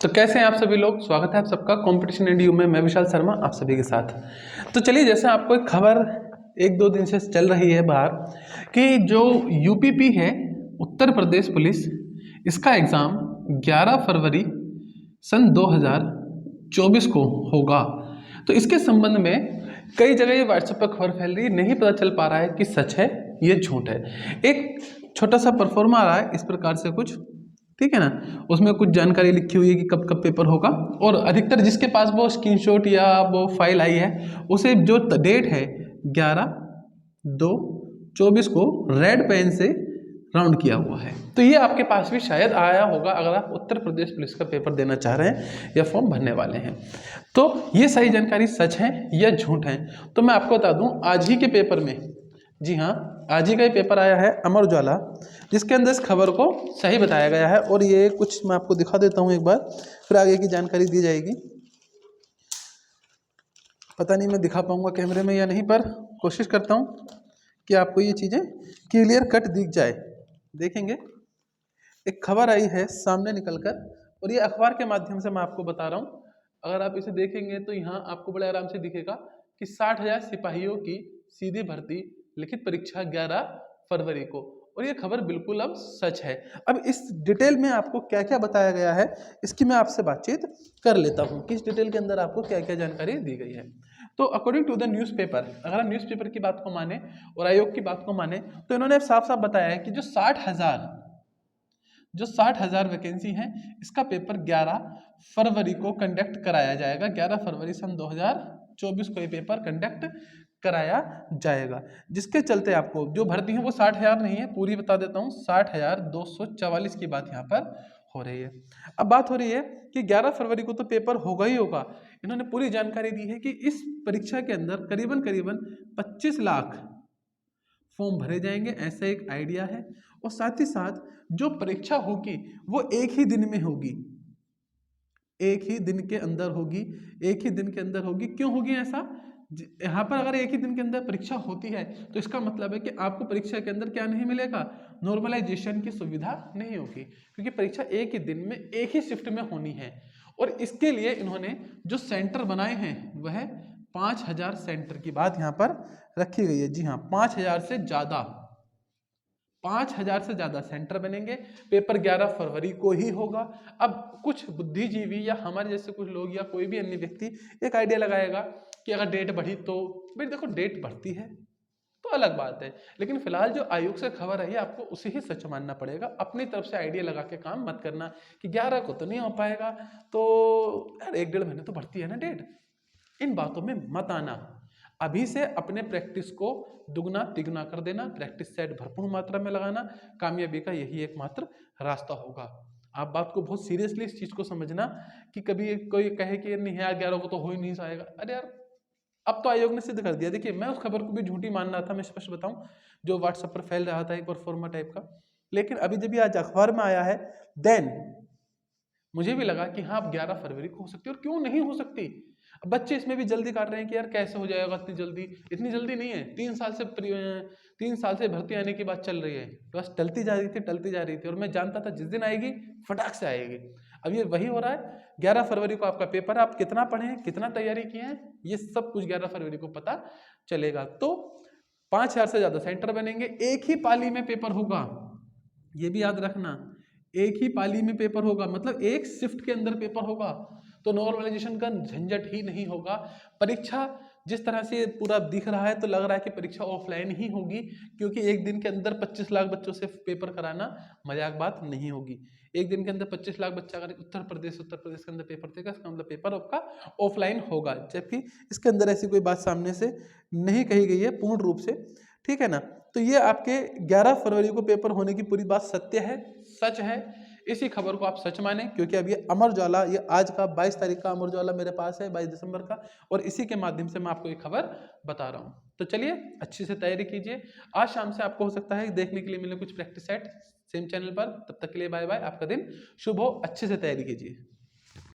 तो कैसे हैं आप सभी लोग। स्वागत है आप सबका कंपटीशन एडयू में। मैं विशाल शर्मा आप सभी के साथ। तो चलिए, जैसे आपको एक खबर एक दो दिन से चल रही है बाहर कि जो यूपीपी है, उत्तर प्रदेश पुलिस, इसका एग्ज़ाम 11 फरवरी सन 2024 को होगा। तो इसके संबंध में कई जगह ये व्हाट्सएप पर खबर फैल रही है, नहीं पता चल पा रहा है कि सच है ये झूठ है। एक छोटा सा परफॉर्मा आ रहा है इस प्रकार से कुछ, ठीक है ना। उसमें कुछ जानकारी लिखी हुई है कि कब कब पेपर होगा, और अधिकतर जिसके पास वो स्क्रीनशॉट या वो फाइल आई है उसे जो डेट है 11/2/24 को रेड पेन से राउंड किया हुआ है। तो ये आपके पास भी शायद आया होगा अगर आप उत्तर प्रदेश पुलिस का पेपर देना चाह रहे हैं या फॉर्म भरने वाले हैं। तो ये सही जानकारी सच है या झूठ है, तो मैं आपको बता दूं आज ही के पेपर में, जी हाँ, आज ही का ही पेपर आया है अमर उजाला, जिसके अंदर इस खबर को सही बताया गया है। और ये कुछ मैं आपको दिखा देता हूँ एक बार, फिर आगे की जानकारी दी जाएगी। पता नहीं मैं दिखा पाऊंगा कैमरे में या नहीं, पर कोशिश करता हूँ कि आपको ये चीज़ें क्लियर कट दिख जाए। देखेंगे, एक खबर आई है सामने निकल कर, और ये अखबार के माध्यम से मैं आपको बता रहा हूँ। अगर आप इसे देखेंगे तो यहाँ आपको बड़े आराम से दिखेगा कि 60,000 सिपाहियों की सीधी भर्ती लिखित परीक्षा 11 फरवरी को, और ये खबर बिल्कुल अब सच है। अब इस डिटेल में आपको क्या क्या बताया गया है इसकी मैं आपसे बातचीत कर लेता हूँ कि इस डिटेल के अंदर आपको क्या क्या जानकारी दी गई है। तो अकॉर्डिंग टू द न्यूज़पेपर, अगर हम न्यूज़पेपर की बात को माने और आयोग की बात को माने, तो इन्होंने साफ साफ बताया है कि जो 60,000 वैकेंसी हैं, इसका पेपर 11 फरवरी को कंडक्ट कराया जाएगा। 11 फरवरी सन 2024 को ये पेपर कंडक्ट कराया जाएगा, जिसके चलते आपको जो भर्ती है वो 60,000 नहीं है, पूरी बता देता हूँ, 60,244 की बात यहाँ पर हो रही है। अब बात हो रही है कि 11 फरवरी को तो पेपर होगा ही होगा। इन्होंने पूरी जानकारी दी है कि इस परीक्षा के अंदर करीबन करीबन 25 लाख फॉर्म भरे जाएंगे, ऐसा एक आइडिया है। और साथ ही साथ जो परीक्षा होगी वो एक ही दिन में होगी, एक ही दिन के अंदर होगी, एक ही दिन के अंदर होगी। क्यों होगी ऐसा? यहाँ पर अगर एक ही दिन के अंदर परीक्षा होती है तो इसका मतलब है कि आपको परीक्षा के अंदर क्या नहीं मिलेगा, नॉर्मलाइजेशन की सुविधा नहीं होगी, क्योंकि परीक्षा एक ही दिन में एक ही शिफ्ट में होनी है। और इसके लिए इन्होंने जो सेंटर बनाए हैं वह 5,000 सेंटर की बात यहाँ पर रखी गई है। जी हाँ, 5,000 से ज़्यादा, 5,000 से ज़्यादा सेंटर बनेंगे। पेपर 11 फरवरी को ही होगा। अब कुछ बुद्धिजीवी या हमारे जैसे कुछ लोग या कोई भी अन्य व्यक्ति एक आइडिया लगाएगा कि अगर डेट बढ़ी तो, भाई देखो, डेट बढ़ती है तो अलग बात है, लेकिन फिलहाल जो आयोग से खबर आई है आपको उसे ही सच मानना पड़ेगा। अपनी तरफ से आइडिया लगा के काम मत करना कि 11 को तो नहीं हो पाएगा, तो यार 1-1.5 महीने तो बढ़ती है ना डेट। इन बातों में मत आना। अभी से अपने प्रैक्टिस को दुगना तिगुना कर देना, प्रैक्टिस सेट भरपूर मात्रा में लगाना, कामयाबी का यही एकमात्र रास्ता होगा। आप बात को बहुत सीरियसली इस चीज को समझना कि कभी कोई कहे कि नहीं यार 11 को तो हो ही नहीं पाएगा, अरे यार अब तो आयोग ने सिद्ध कर दिया। देखिए, मैं उस खबर को भी झूठी मान रहा था, मैं स्पष्ट बताऊं, जो व्हाट्सएप पर फैल रहा था एक परफॉर्मा टाइप का, लेकिन अभी जब ये आज अखबार में आया है देन मुझे भी लगा कि हाँ अब 11 फरवरी को हो सकती है, और क्यों नहीं हो सकती। अब बच्चे इसमें भी जल्दी काट रहे हैं कि यार कैसे हो जाएगा इतनी जल्दी। इतनी जल्दी नहीं है, 3 साल से भर्ती आने की बात चल रही है, बस टलती जा रही थी टलती जा रही थी, और मैं जानता था जिस दिन आएगी फटाक से आएगी। अब ये वही हो रहा है। 11 फरवरी को आपका पेपर है, आप कितना पढ़े हैं, कितना तैयारी किए हैं, ये सब कुछ 11 फरवरी को पता चलेगा। तो 5,000 से ज्यादा सेंटर बनेंगे, एक ही पाली में पेपर होगा, ये भी याद रखना। एक ही पाली में पेपर होगा, मतलब एक शिफ्ट के अंदर पेपर होगा, तो नॉर्मलाइजेशन का झंझट ही नहीं होगा। परीक्षा जिस तरह से पूरा दिख रहा है तो लग रहा है कि परीक्षा ऑफलाइन ही होगी, क्योंकि एक दिन के अंदर 25 लाख बच्चों से पेपर कराना मजाक बात नहीं होगी। एक दिन के अंदर 25 लाख बच्चा अगर उत्तर प्रदेश के अंदर पेपर देगा, इसका मतलब पेपर आपका ऑफलाइन होगा, जबकि इसके अंदर ऐसी कोई बात सामने से नहीं कही गई है पूर्ण रूप से, ठीक है ना। तो ये आपके 11 फरवरी को पेपर होने की पूरी बात सत्य है, सच है। इसी खबर को आप सच माने, क्योंकि अब ये अमर उजाला, ये आज का 22 तारीख का अमर उजाला मेरे पास है, 22 दिसंबर का, और इसी के माध्यम से मैं आपको ये खबर बता रहा हूँ। तो चलिए अच्छी से तैयारी कीजिए। आज शाम से आपको हो सकता है देखने के लिए मिले कुछ प्रैक्टिस सेट सेम चैनल पर। तब तक के लिए बाय बाय, आपका दिन शुभ हो, अच्छे से तैयारी कीजिए।